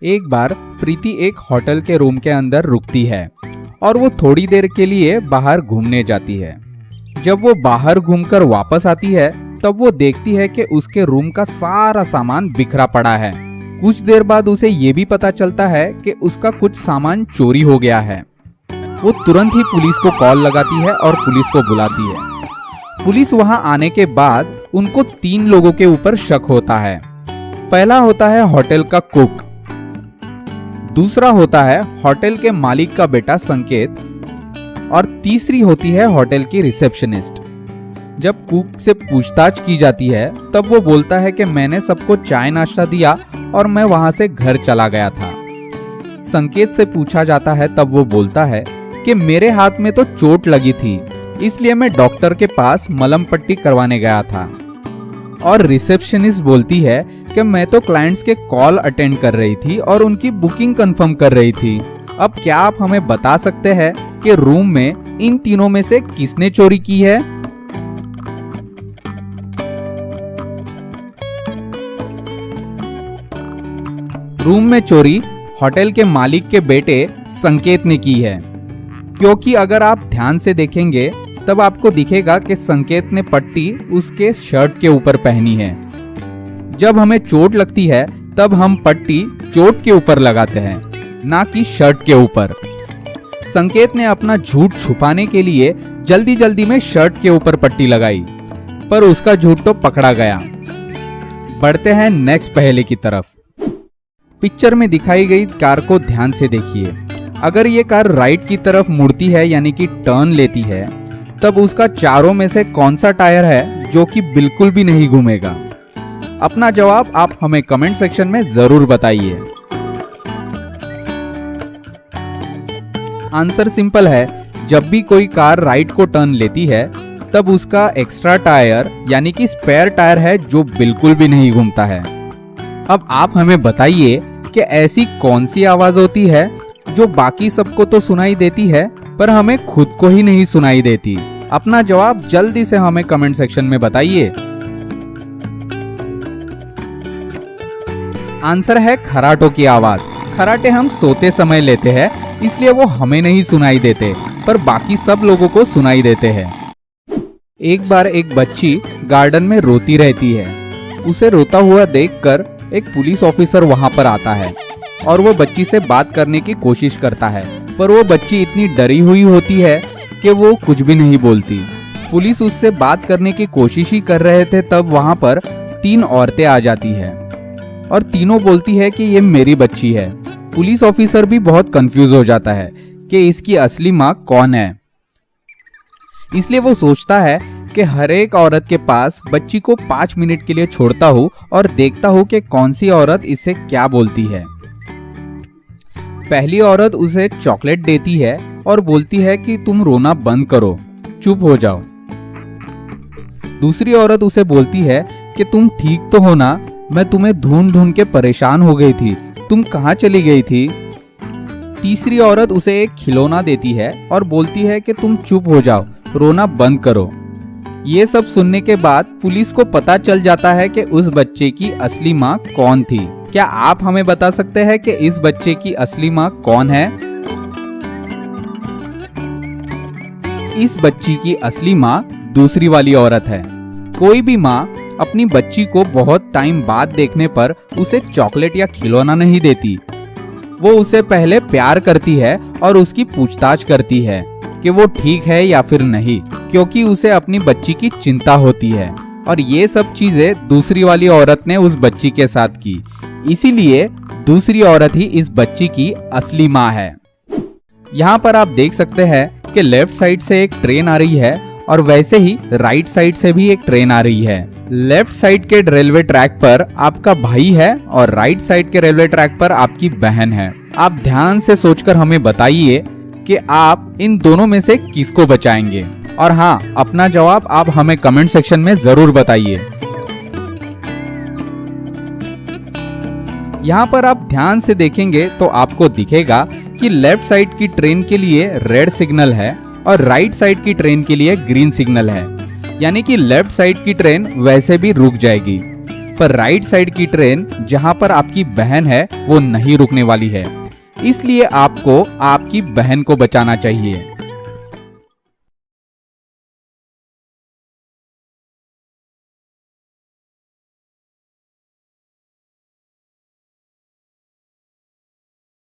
एक बार प्रीति एक होटल के रूम के अंदर रुकती है और वो थोड़ी देर के लिए बाहर घूमने जाती है। जब वो बाहर घूमकर वापस आती है तब वो देखती है कि उसके रूम का सारा सामान बिखरा पड़ा है। कुछ देर बाद उसे ये भी पता चलता है कि उसका कुछ सामान चोरी हो गया है। वो तुरंत ही पुलिस को कॉल लगाती है और पुलिस को बुलाती है। पुलिस वहां आने के बाद उनको 3 लोगों के ऊपर शक होता है। पहला होता है होटल का कुक, दूसरा होता है होटल के मालिक का बेटा संकेत और तीसरी होती है होटल की रिसेप्शनिस्ट। जब कुक से पूछताछ की जाती है तब वो बोलता है कि मैंने सबको चाय नाश्ता दिया और मैं वहां से घर चला गया था। संकेत से पूछा जाता है तब वो बोलता है कि मेरे हाथ में तो चोट लगी थी, इसलिए मैं डॉक्टर के पास मलहम पट्टी करवाने गया था। और रिसेप्शनिस्ट बोलती है कि मैं तो क्लाइंट्स के कॉल अटेंड कर रही थी और उनकी बुकिंग कंफर्म कर रही थी। अब क्या आप हमें बता सकते हैं कि रूम में इन तीनों में से किसने चोरी की है? रूम में चोरी होटल के मालिक के बेटे संकेत ने की है, क्योंकि अगर आप ध्यान से देखेंगे तब आपको दिखेगा कि संकेत ने पट्टी उसके शर्ट के ऊपर पहनी है। जब हमें चोट लगती है तब हम पट्टी चोट के ऊपर लगाते हैं, ना कि शर्ट के ऊपर। संकेत ने अपना झूठ छुपाने के लिए जल्दी जल्दी में शर्ट के ऊपर पट्टी लगाई, पर उसका झूठ तो पकड़ा गया। बढ़ते हैं नेक्स्ट पहले की तरफ। पिक्चर में दिखाई गई कार को ध्यान से देखिए। अगर ये कार राइट की तरफ मुड़ती है यानी कि टर्न लेती है, तब उसका चारों में से कौन सा टायर है जो कि बिल्कुल भी नहीं घूमेगा? अपना जवाब आप हमें कमेंट सेक्शन में जरूर बताइए। आंसर सिंपल है, जब भी कोई कार राइट को टर्न लेती है तब उसका एक्स्ट्रा टायर यानी कि स्पेयर टायर है जो बिल्कुल भी नहीं घूमता है। अब आप हमें बताइए कि ऐसी कौन सी आवाज होती है जो बाकी सबको तो सुनाई देती है पर हमें खुद को ही नहीं सुनाई देती? अपना जवाब जल्दी से हमें कमेंट सेक्शन में बताइए। आंसर है खराटों की आवाज। खराटे हम सोते समय लेते हैं, इसलिए वो हमें नहीं सुनाई देते पर बाकी सब लोगों को सुनाई देते हैं। एक बार एक बच्ची गार्डन में रोती रहती है। उसे रोता हुआ देखकर एक पुलिस ऑफिसर वहां पर आता है और वो बच्ची से बात करने की कोशिश करता है, पर वो बच्ची इतनी डरी हुई होती है कि वो कुछ भी नहीं बोलती। पुलिस उससे बात करने की कोशिश ही कर रहे थे तब वहां पर 3 औरतें आ जाती है और तीनों बोलती है कि ये मेरी बच्ची है। पुलिस ऑफिसर भी बहुत कंफ्यूज हो जाता है कि इसकी असली माँ कौन है। इसलिए वो सोचता है कि हर एक औरत के पास बच्ची को 5 मिनट के लिए छोड़ता हूँ और देखता हूँ कि कौन सी औरत इसे क्या बोलती है। पहली औरत उसे चॉकलेट देती है और बोलती है कि तुम रोना बंद करो, चुप हो जाओ। दूसरी औरत उसे बोलती है कि तुम ठीक तो हो ना, मैं तुम्हें ढूंढ ढूंढ के परेशान हो गई थी, तुम कहाँ चली गई थी? तीसरी औरत उसे एक खिलौना देती है और बोलती है कि तुम चुप हो जाओ, रोना बंद करो। ये सब सुनने के बाद पुलिस को पता चल जाता है कि उस बच्चे की असली माँ कौन थी। क्या आप हमें बता सकते हैं कि इस बच्चे की असली माँ कौन है? इस बच्ची की असली माँ दूसरी वाली औरत है। कोई भी माँ अपनी बच्ची को बहुत टाइम बाद देखने पर उसे चॉकलेट या खिलौना नहीं देती। वो उसे पहले प्यार करती है और उसकी पूछताछ करती है कि वो ठीक है या फिर नहीं, क्योंकि उसे अपनी बच्ची की चिंता होती है। और ये सब चीजें दूसरी वाली औरत ने उस बच्ची के साथ की, इसीलिए दूसरी औरत ही इस बच्ची की असली माँ है। यहाँ पर आप देख सकते हैं कि लेफ्ट साइड से एक ट्रेन आ रही है और वैसे ही राइट साइड से भी एक ट्रेन आ रही है। लेफ्ट साइड के रेलवे ट्रैक पर आपका भाई है और राइट साइड के रेलवे ट्रैक पर आपकी बहन है। आप ध्यान से सोचकर हमें बताइए कि आप इन दोनों में से किसको बचाएंगे। और हाँ, अपना जवाब आप हमें कमेंट सेक्शन में जरूर बताइए। यहाँ पर आप ध्यान से देखेंगे तो आपको दिखेगा कि लेफ्ट साइड की ट्रेन के लिए रेड सिग्नल है और राइट साइड की ट्रेन के लिए ग्रीन सिग्नल है, यानी कि लेफ्ट साइड की ट्रेन वैसे भी रुक जाएगी। पर राइट साइड की ट्रेन जहां पर आपकी बहन है वो नहीं रुकने वाली है, इसलिए आपको आपकी बहन को बचाना चाहिए।